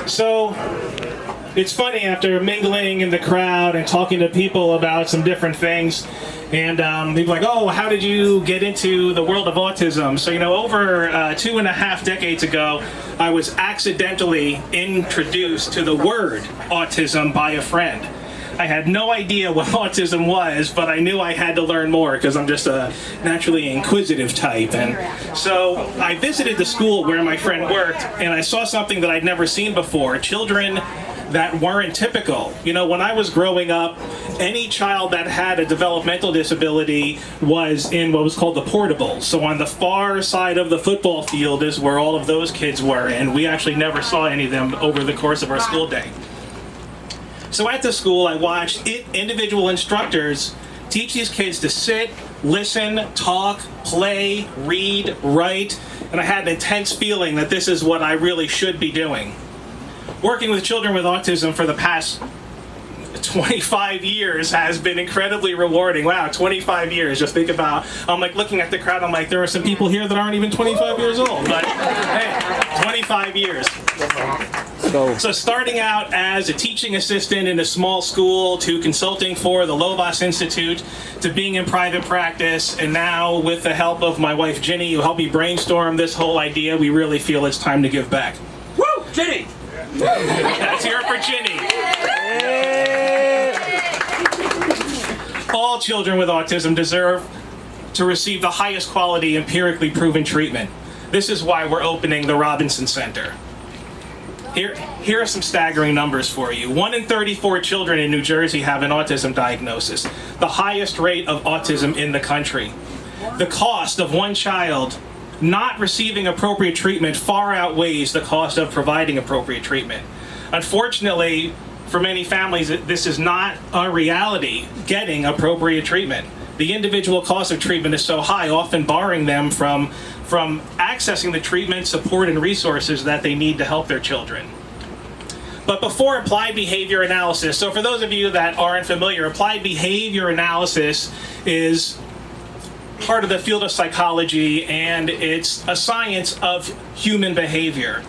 So it's funny, after mingling in the crowd and talking to people about some different things, and people are like, oh, how did you get into the world of autism? So, over 2.5 decades ago, I was accidentally introduced to the word autism by a friend. I had no idea what autism was, but I knew I had to learn more because I'm just a naturally inquisitive type. And so I visited the school where my friend worked, and I saw something that I'd never seen before. Children that weren't typical. When I was growing up, any child that had a developmental disability was in what was called the portables. So on the far side of the football field is where all of those kids were, and we actually never saw any of them over the course of our school day. So at the school, I watched individual instructors teach these kids to sit, listen, talk, play, read, write, and I had an intense feeling that this is what I really should be doing. Working with children with autism for the past 25 years has been incredibly rewarding. Wow, 25 years. Just think about, I'm like looking at the crowd, I'm like, there are some people here that aren't even 25 years old. But hey, 25 years. So starting out as a teaching assistant in a small school, to consulting for the Lovaas Institute, to being in private practice, and now with the help of my wife Ginny, who helped me brainstorm this whole idea, we really feel it's time to give back. Woo! Ginny! Let's hear it for Ginny. All children with autism deserve to receive the highest quality, empirically proven treatment. This is why we're opening the Robinson Center. Here are some staggering numbers for you. 1 in 34 children in New Jersey have an autism diagnosis, the highest rate of autism in the country. The cost of one child not receiving appropriate treatment far outweighs the cost of providing appropriate treatment. Unfortunately, for many families, this is not a reality, getting appropriate treatment. The individual cost of treatment is so high, often barring them from accessing the treatment, support, and resources that they need to help their children. But before applied behavior analysis, so for those of you that aren't familiar, applied behavior analysis is part of the field of psychology, and it's a science of human behavior.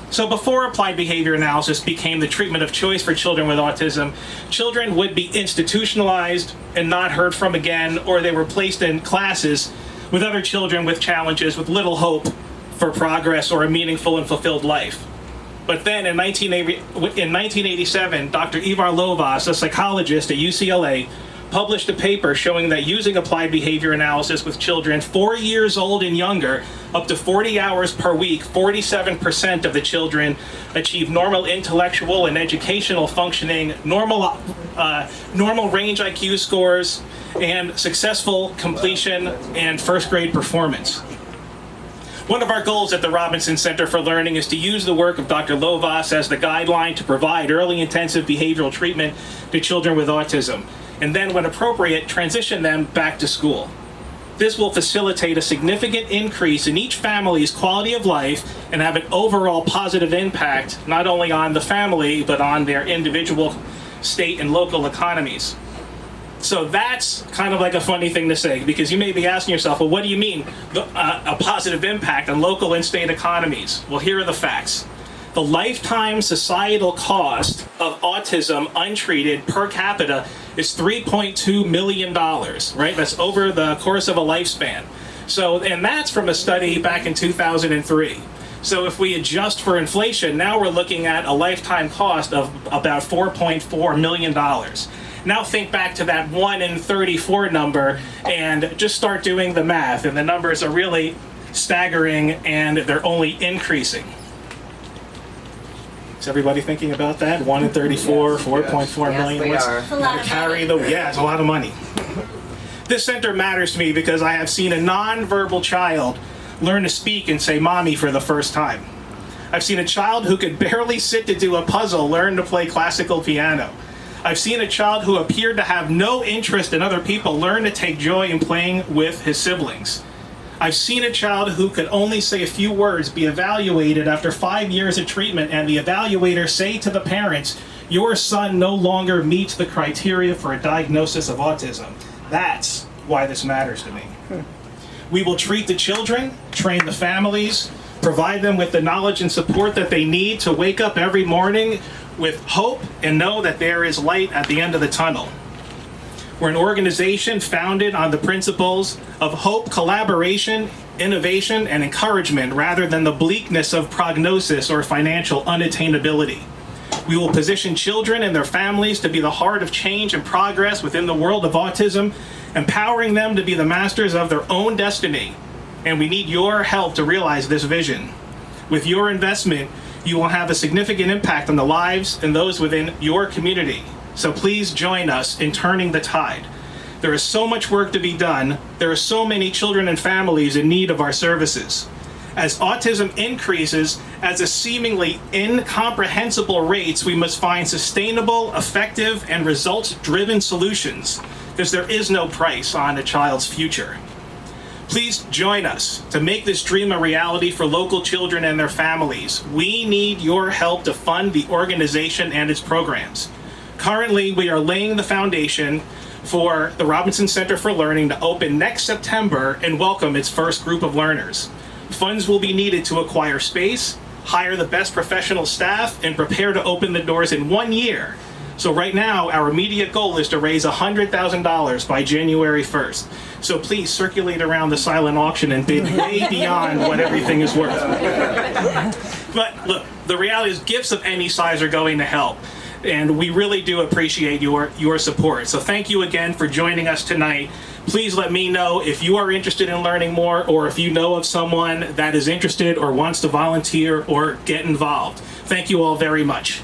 So before applied behavior analysis became the treatment of choice for children with autism, children would be institutionalized and not heard from again, or they were placed in classes with other children with challenges with little hope for progress or a meaningful and fulfilled life. But then in 1987, Dr. Ivar Lovaas, a psychologist at UCLA, published a paper showing that using applied behavior analysis with children 4 years old and younger, up to 40 hours per week, 47% of the children achieve normal intellectual and educational functioning, normal range IQ scores, and successful completion and first grade performance. One of our goals at the Robinson Center for Learning is to use the work of Dr. Lovaas as the guideline to provide early intensive behavioral treatment to children with autism, and then, when appropriate, transition them back to school. This will facilitate a significant increase in each family's quality of life and have an overall positive impact, not only on the family, but on their individual state and local economies. So that's kind of like a funny thing to say, because you may be asking yourself, well, what do you mean a positive impact on local and state economies? Well, here are the facts. The lifetime societal cost of autism untreated per capita is $3.2 million, right? That's over the course of a lifespan. So, and that's from a study back in 2003. So if we adjust for inflation, now we're looking at a lifetime cost of about $4.4 million. Now think back to that 1 in 34 number and just start doing the math, and the numbers are really staggering, and they're only increasing. Is everybody thinking about that? 1 in 34, 4.4 million. We What's are. It's a lot of carry money. the? Yeah, it's a lot of money. This center matters to me because I have seen a nonverbal child learn to speak and say "mommy" for the first time. I've seen a child who could barely sit to do a puzzle learn to play classical piano. I've seen a child who appeared to have no interest in other people learn to take joy in playing with his siblings. I've seen a child who could only say a few words be evaluated after 5 years of treatment, and the evaluator say to the parents, "Your son no longer meets the criteria for a diagnosis of autism." That's why this matters to me. We will treat the children, train the families, Provide them with the knowledge and support that they need to wake up every morning with hope and know that there is light at the end of the tunnel. We're an organization founded on the principles of hope, collaboration, innovation, and encouragement rather than the bleakness of prognosis or financial unattainability. We will position children and their families to be the heart of change and progress within the world of autism, empowering them to be the masters of their own destiny. And we need your help to realize this vision. With your investment, you will have a significant impact on the lives and those within your community. So please join us in turning the tide. There is so much work to be done. There are so many children and families in need of our services. As autism increases at a seemingly incomprehensible rates, we must find sustainable, effective, and results-driven solutions, because there is no price on a child's future. Please join us to make this dream a reality for local children and their families. We need your help to fund the organization and its programs. Currently, we are laying the foundation for the Robinson Center for Learning to open next September and welcome its first group of learners. Funds will be needed to acquire space, hire the best professional staff, and prepare to open the doors in 1 year. So right now, our immediate goal is to raise $100,000 by January 1st. So please circulate around the silent auction and bid way beyond what everything is worth. But look, the reality is gifts of any size are going to help. And we really do appreciate your support. So thank you again for joining us tonight. Please let me know if you are interested in learning more, or if you know of someone that is interested or wants to volunteer or get involved. Thank you all very much.